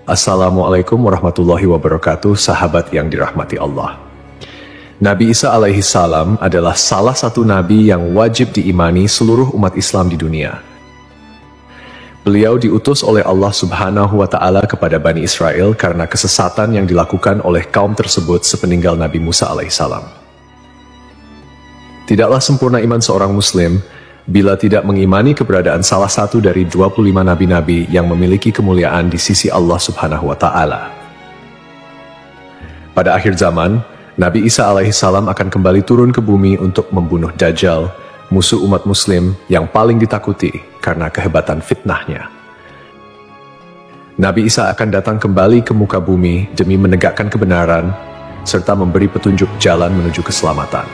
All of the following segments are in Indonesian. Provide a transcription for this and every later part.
Assalamualaikum warahmatullahi wabarakatuh, sahabat yang dirahmati Allah. Nabi Isa alaihi salam adalah salah satu nabi yang wajib diimani seluruh umat Islam di dunia. Beliau diutus oleh Allah Subhanahu wa Ta'ala kepada Bani Israel karena kesesatan yang dilakukan oleh kaum tersebut sepeninggal Nabi Musa alaihi salam. Tidaklah sempurna iman seorang Muslim bila tidak mengimani keberadaan salah satu dari 25 nabi-nabi yang memiliki kemuliaan di sisi Allah Subhanahu wa Ta'ala. Pada akhir zaman, Nabi Isa alaihi salam akan kembali turun ke bumi untuk membunuh Dajjal, musuh umat Muslim yang paling ditakuti karena kehebatan fitnahnya. Nabi Isa akan datang kembali ke muka bumi demi menegakkan kebenaran serta memberi petunjuk jalan menuju keselamatan.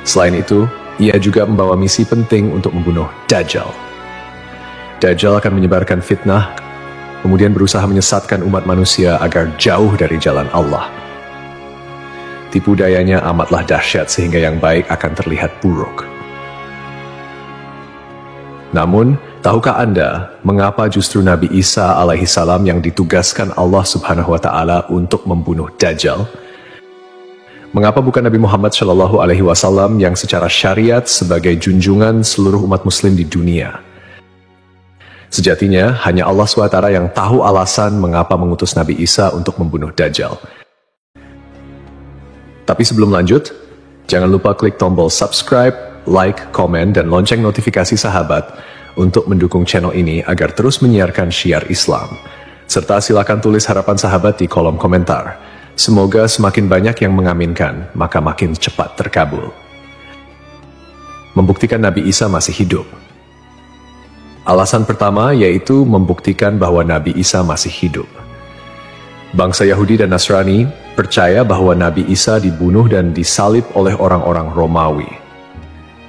Selain itu, ia juga membawa misi penting untuk membunuh Dajjal. Dajjal akan menyebarkan fitnah, kemudian berusaha menyesatkan umat manusia agar jauh dari jalan Allah. Tipu dayanya amatlah dahsyat sehingga yang baik akan terlihat buruk. Namun, tahukah Anda mengapa justru Nabi Isa alaihi salam yang ditugaskan Allah Subhanahu wa Ta'ala untuk membunuh Dajjal? Mengapa bukan Nabi Muhammad Shallallahu Alaihi Wasallam yang secara syariat sebagai junjungan seluruh umat Muslim di dunia? Sejatinya, hanya Allah SWT yang tahu alasan mengapa mengutus Nabi Isa untuk membunuh Dajjal. Tapi sebelum lanjut, jangan lupa klik tombol subscribe, like, komen, dan lonceng notifikasi sahabat untuk mendukung channel ini agar terus menyiarkan syiar Islam. Serta silakan tulis harapan sahabat di kolom komentar. Semoga semakin banyak yang mengaminkan, maka makin cepat terkabul. Membuktikan Nabi Isa masih hidup. Alasan pertama yaitu membuktikan bahwa Nabi Isa masih hidup. Bangsa Yahudi dan Nasrani percaya bahwa Nabi Isa dibunuh dan disalib oleh orang-orang Romawi.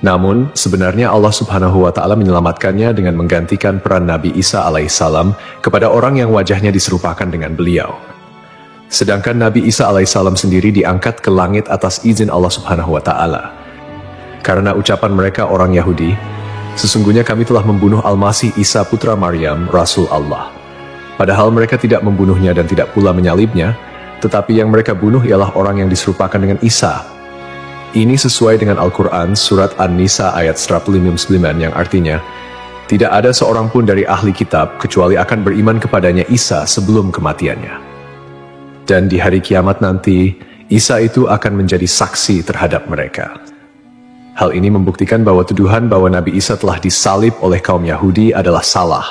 Namun, sebenarnya Allah Subhanahu wa Ta'ala menyelamatkannya dengan menggantikan peran Nabi Isa alaihissalam kepada orang yang wajahnya diserupakan dengan beliau. Sedangkan Nabi Isa alaihissalam sendiri diangkat ke langit atas izin Allah Subhanahu wa Ta'ala. Karena ucapan mereka orang Yahudi, sesungguhnya kami telah membunuh Al-Masih Isa putra Maryam, Rasul Allah. Padahal mereka tidak membunuhnya dan tidak pula menyalibnya, tetapi yang mereka bunuh ialah orang yang diserupakan dengan Isa. Ini sesuai dengan Al-Quran surat An-Nisa ayat 159 yang artinya, tidak ada seorang pun dari ahli kitab kecuali akan beriman kepadanya Isa sebelum kematiannya. Dan di hari kiamat nanti, Isa itu akan menjadi saksi terhadap mereka. Hal ini membuktikan bahwa tuduhan bahwa Nabi Isa telah disalib oleh kaum Yahudi adalah salah.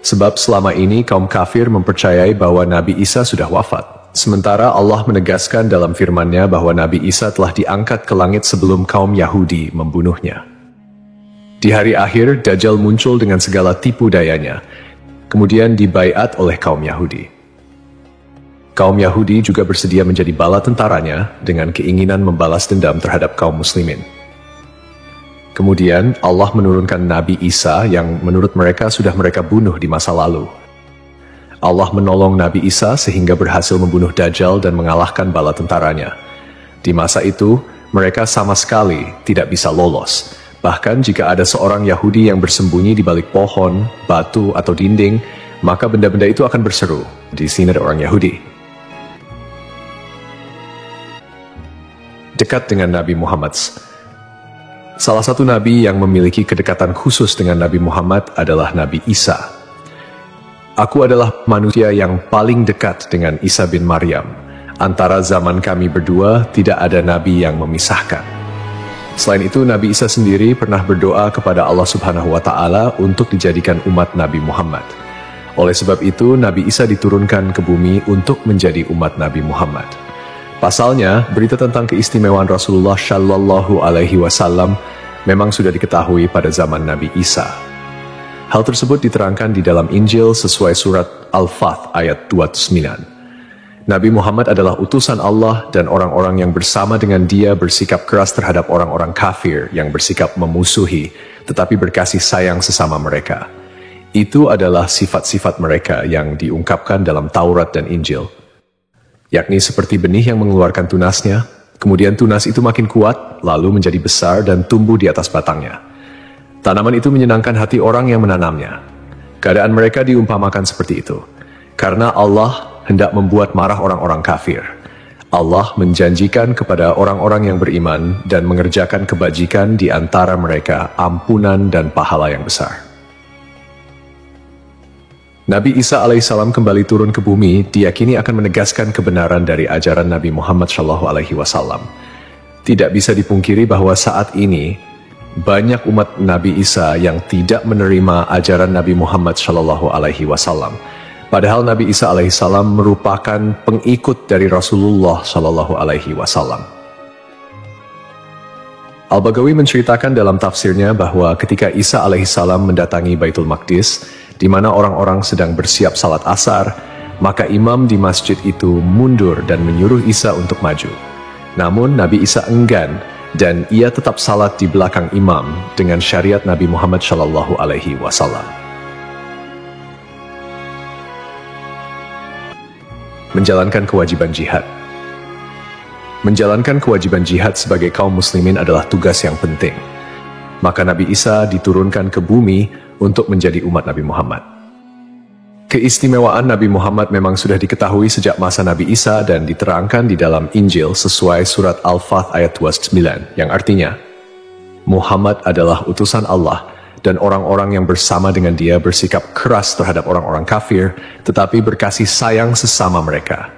Sebab selama ini kaum kafir mempercayai bahwa Nabi Isa sudah wafat. Sementara Allah menegaskan dalam firman-Nya bahwa Nabi Isa telah diangkat ke langit sebelum kaum Yahudi membunuhnya. Di hari akhir, Dajjal muncul dengan segala tipu dayanya, kemudian dibaiat oleh kaum Yahudi. Kaum Yahudi juga bersedia menjadi bala tentaranya dengan keinginan membalas dendam terhadap kaum muslimin. Kemudian Allah menurunkan Nabi Isa yang menurut mereka sudah mereka bunuh di masa lalu. Allah menolong Nabi Isa sehingga berhasil membunuh Dajjal dan mengalahkan bala tentaranya. Di masa itu, mereka sama sekali tidak bisa lolos. Bahkan jika ada seorang Yahudi yang bersembunyi di balik pohon, batu, atau dinding, maka benda-benda itu akan berseru, "Di sini ada orang Yahudi." Dekat dengan Nabi Muhammad. Salah satu nabi yang memiliki kedekatan khusus dengan Nabi Muhammad adalah Nabi Isa. Aku adalah manusia yang paling dekat dengan Isa bin Maryam. Antara zaman kami berdua tidak ada nabi yang memisahkan. Selain itu, Nabi Isa sendiri pernah berdoa kepada Allah Subhanahu wa Ta'ala untuk dijadikan umat Nabi Muhammad. Oleh sebab itu, Nabi Isa diturunkan ke bumi untuk menjadi umat Nabi Muhammad. Pasalnya, berita tentang keistimewaan Rasulullah Shallallahu Alaihi Wasallam memang sudah diketahui pada zaman Nabi Isa. Hal tersebut diterangkan di dalam Injil sesuai surat Al-Fath ayat 29. Nabi Muhammad adalah utusan Allah dan orang-orang yang bersama dengan dia bersikap keras terhadap orang-orang kafir yang bersikap memusuhi, tetapi berkasih sayang sesama mereka. Itu adalah sifat-sifat mereka yang diungkapkan dalam Taurat dan Injil. Yakni seperti benih yang mengeluarkan tunasnya, kemudian tunas itu makin kuat, lalu menjadi besar dan tumbuh di atas batangnya. Tanaman itu menyenangkan hati orang yang menanamnya. Keadaan mereka diumpamakan seperti itu. Karena Allah hendak membuat marah orang-orang kafir. Allah menjanjikan kepada orang-orang yang beriman dan mengerjakan kebajikan di antara mereka ampunan dan pahala yang besar. Nabi Isa alaihissalam kembali turun ke bumi diyakini akan menegaskan kebenaran dari ajaran Nabi Muhammad SAW. Tidak bisa dipungkiri bahwa saat ini banyak umat Nabi Isa yang tidak menerima ajaran Nabi Muhammad SAW. Padahal Nabi Isa alaihissalam merupakan pengikut dari Rasulullah SAW. Al-Baghawi menceritakan dalam tafsirnya bahwa ketika Isa alaihissalam mendatangi Baitul Maqdis, di mana orang-orang sedang bersiap salat asar, maka imam di masjid itu mundur dan menyuruh Isa untuk maju. Namun Nabi Isa enggan dan ia tetap salat di belakang imam dengan syariat Nabi Muhammad SAW. Menjalankan kewajiban jihad. Menjalankan kewajiban jihad sebagai kaum muslimin adalah tugas yang penting. Maka Nabi Isa diturunkan ke bumi untuk menjadi umat Nabi Muhammad. Keistimewaan Nabi Muhammad memang sudah diketahui sejak masa Nabi Isa dan diterangkan di dalam Injil sesuai surat Al-Fath ayat 29, yang artinya, Muhammad adalah utusan Allah dan orang-orang yang bersama dengan dia bersikap keras terhadap orang-orang kafir, tetapi berkasih sayang sesama mereka.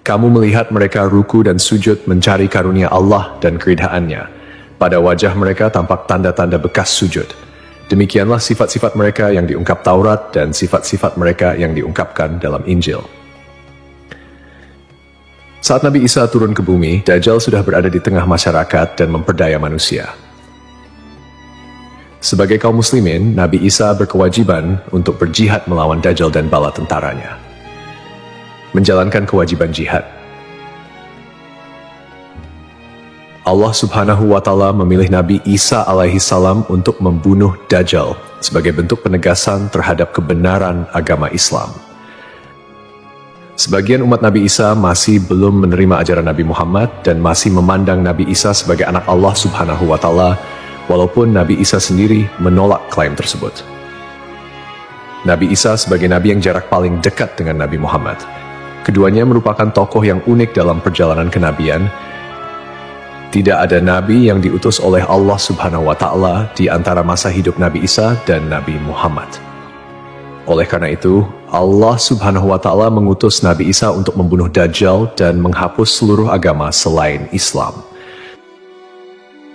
Kamu melihat mereka ruku dan sujud mencari karunia Allah dan keridhaannya. Pada wajah mereka tampak tanda-tanda bekas sujud. Demikianlah sifat-sifat mereka yang diungkap Taurat dan sifat-sifat mereka yang diungkapkan dalam Injil. Saat Nabi Isa turun ke bumi, Dajjal sudah berada di tengah masyarakat dan memperdaya manusia. Sebagai kaum muslimin, Nabi Isa berkewajiban untuk berjihad melawan Dajjal dan bala tentaranya. Menjalankan kewajiban jihad. Allah Subhanahu wa Ta'ala memilih Nabi Isa alaihissalam untuk membunuh Dajjal sebagai bentuk penegasan terhadap kebenaran agama Islam. Sebagian umat Nabi Isa masih belum menerima ajaran Nabi Muhammad dan masih memandang Nabi Isa sebagai anak Allah Subhanahu wa Ta'ala, walaupun Nabi Isa sendiri menolak klaim tersebut. Nabi Isa sebagai nabi yang jarak paling dekat dengan Nabi Muhammad. Keduanya merupakan tokoh yang unik dalam perjalanan kenabian. Tidak ada nabi yang diutus oleh Allah Subhanahu wa Ta'ala di antara masa hidup Nabi Isa dan Nabi Muhammad. Oleh karena itu, Allah Subhanahu wa Ta'ala mengutus Nabi Isa untuk membunuh Dajjal dan menghapus seluruh agama selain Islam.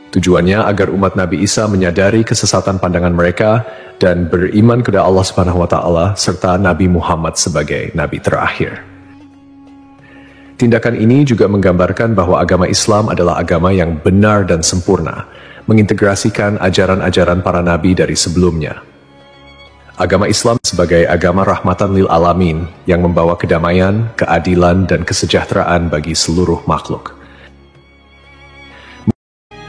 Tujuannya agar umat Nabi Isa menyadari kesesatan pandangan mereka dan beriman kepada Allah Subhanahu wa Ta'ala serta Nabi Muhammad sebagai nabi terakhir. Tindakan ini juga menggambarkan bahwa agama Islam adalah agama yang benar dan sempurna, mengintegrasikan ajaran-ajaran para nabi dari sebelumnya. Agama Islam sebagai agama rahmatan lil alamin yang membawa kedamaian, keadilan, dan kesejahteraan bagi seluruh makhluk.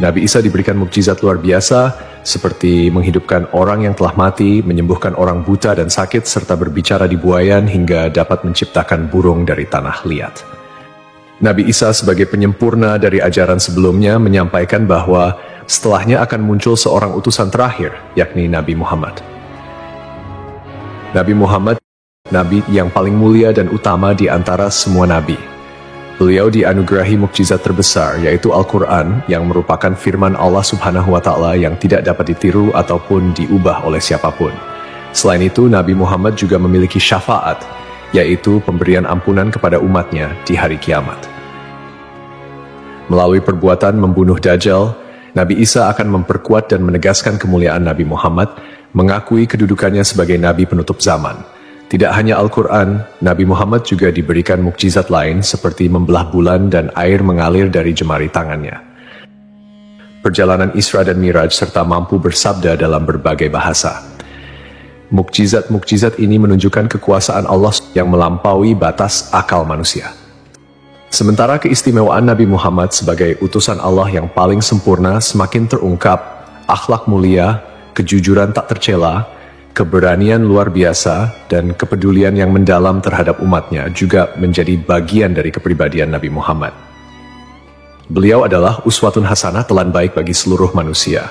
Nabi Isa diberikan mukjizat luar biasa seperti menghidupkan orang yang telah mati, menyembuhkan orang buta dan sakit, serta berbicara di buayan hingga dapat menciptakan burung dari tanah liat. Nabi Isa sebagai penyempurna dari ajaran sebelumnya menyampaikan bahwa setelahnya akan muncul seorang utusan terakhir, yakni Nabi Muhammad. Nabi Muhammad, nabi yang paling mulia dan utama di antara semua nabi. Beliau dianugerahi mukjizat terbesar, yaitu Al-Quran, yang merupakan firman Allah Subhanahu wa Ta'ala yang tidak dapat ditiru ataupun diubah oleh siapapun. Selain itu, Nabi Muhammad juga memiliki syafaat, yaitu pemberian ampunan kepada umatnya di hari kiamat. Melalui perbuatan membunuh Dajjal, Nabi Isa akan memperkuat dan menegaskan kemuliaan Nabi Muhammad, mengakui kedudukannya sebagai nabi penutup zaman. Tidak hanya Al-Quran, Nabi Muhammad juga diberikan mukjizat lain seperti membelah bulan dan air mengalir dari jemari tangannya. Perjalanan Isra dan Miraj serta mampu bersabda dalam berbagai bahasa. Mukjizat-mukjizat ini menunjukkan kekuasaan Allah yang melampaui batas akal manusia. Sementara keistimewaan Nabi Muhammad sebagai utusan Allah yang paling sempurna semakin terungkap, akhlak mulia, kejujuran tak tercela, keberanian luar biasa, dan kepedulian yang mendalam terhadap umatnya juga menjadi bagian dari kepribadian Nabi Muhammad. Beliau adalah uswatun hasanah, telan baik bagi seluruh manusia.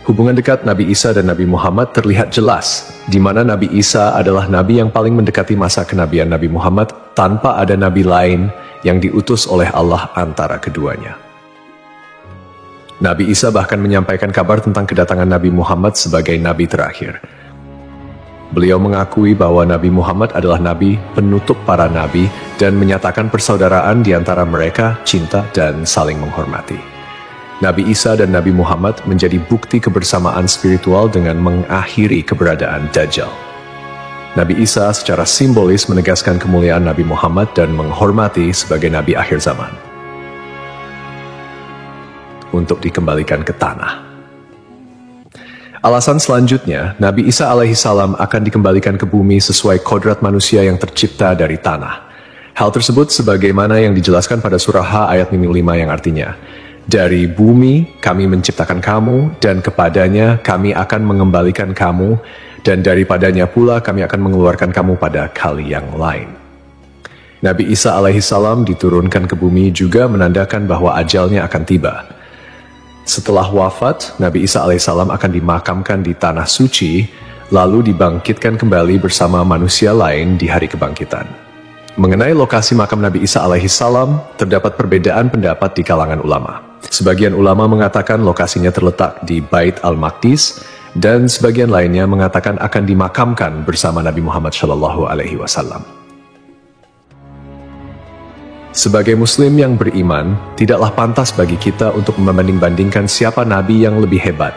Hubungan dekat Nabi Isa dan Nabi Muhammad terlihat jelas, di mana Nabi Isa adalah nabi yang paling mendekati masa kenabian Nabi Muhammad tanpa ada nabi lain yang diutus oleh Allah antara keduanya. Nabi Isa bahkan menyampaikan kabar tentang kedatangan Nabi Muhammad sebagai nabi terakhir. Beliau mengakui bahwa Nabi Muhammad adalah nabi penutup para nabi dan menyatakan persaudaraan di antara mereka, cinta dan saling menghormati. Nabi Isa dan Nabi Muhammad menjadi bukti kebersamaan spiritual dengan mengakhiri keberadaan Dajjal. Nabi Isa secara simbolis menegaskan kemuliaan Nabi Muhammad dan menghormati sebagai nabi akhir zaman. Untuk dikembalikan ke tanah. Alasan selanjutnya, Nabi Isa alaihissalam akan dikembalikan ke bumi sesuai kodrat manusia yang tercipta dari tanah. Hal tersebut sebagaimana yang dijelaskan pada surah H ayat 5 yang artinya, dari bumi kami menciptakan kamu, dan kepadanya kami akan mengembalikan kamu, dan daripadanya pula kami akan mengeluarkan kamu pada kali yang lain. Nabi Isa alaihissalam diturunkan ke bumi juga menandakan bahwa ajalnya akan tiba. Setelah wafat, Nabi Isa alaihissalam akan dimakamkan di tanah suci, lalu dibangkitkan kembali bersama manusia lain di hari kebangkitan. Mengenai lokasi makam Nabi Isa alaihissalam, terdapat perbedaan pendapat di kalangan ulama. Sebagian ulama mengatakan lokasinya terletak di Bait al-Maqdis, dan sebagian lainnya mengatakan akan dimakamkan bersama Nabi Muhammad SAW. Sebagai muslim yang beriman, tidaklah pantas bagi kita untuk membanding-bandingkan siapa nabi yang lebih hebat,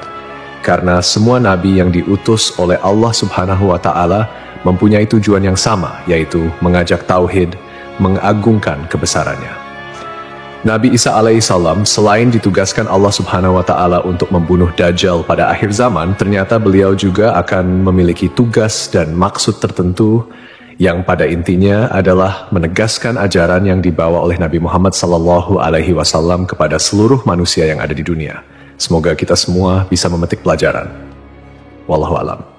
karena semua nabi yang diutus oleh Allah Subhanahu wa Ta'ala mempunyai tujuan yang sama, yaitu mengajak tauhid, mengagungkan kebesarannya. Nabi Isa alaihissalam selain ditugaskan Allah Subhanahu wa Ta'ala untuk membunuh Dajjal pada akhir zaman, ternyata beliau juga akan memiliki tugas dan maksud tertentu yang pada intinya adalah menegaskan ajaran yang dibawa oleh Nabi Muhammad SAW kepada seluruh manusia yang ada di dunia. Semoga kita semua bisa memetik pelajaran. Wallahu a'lam.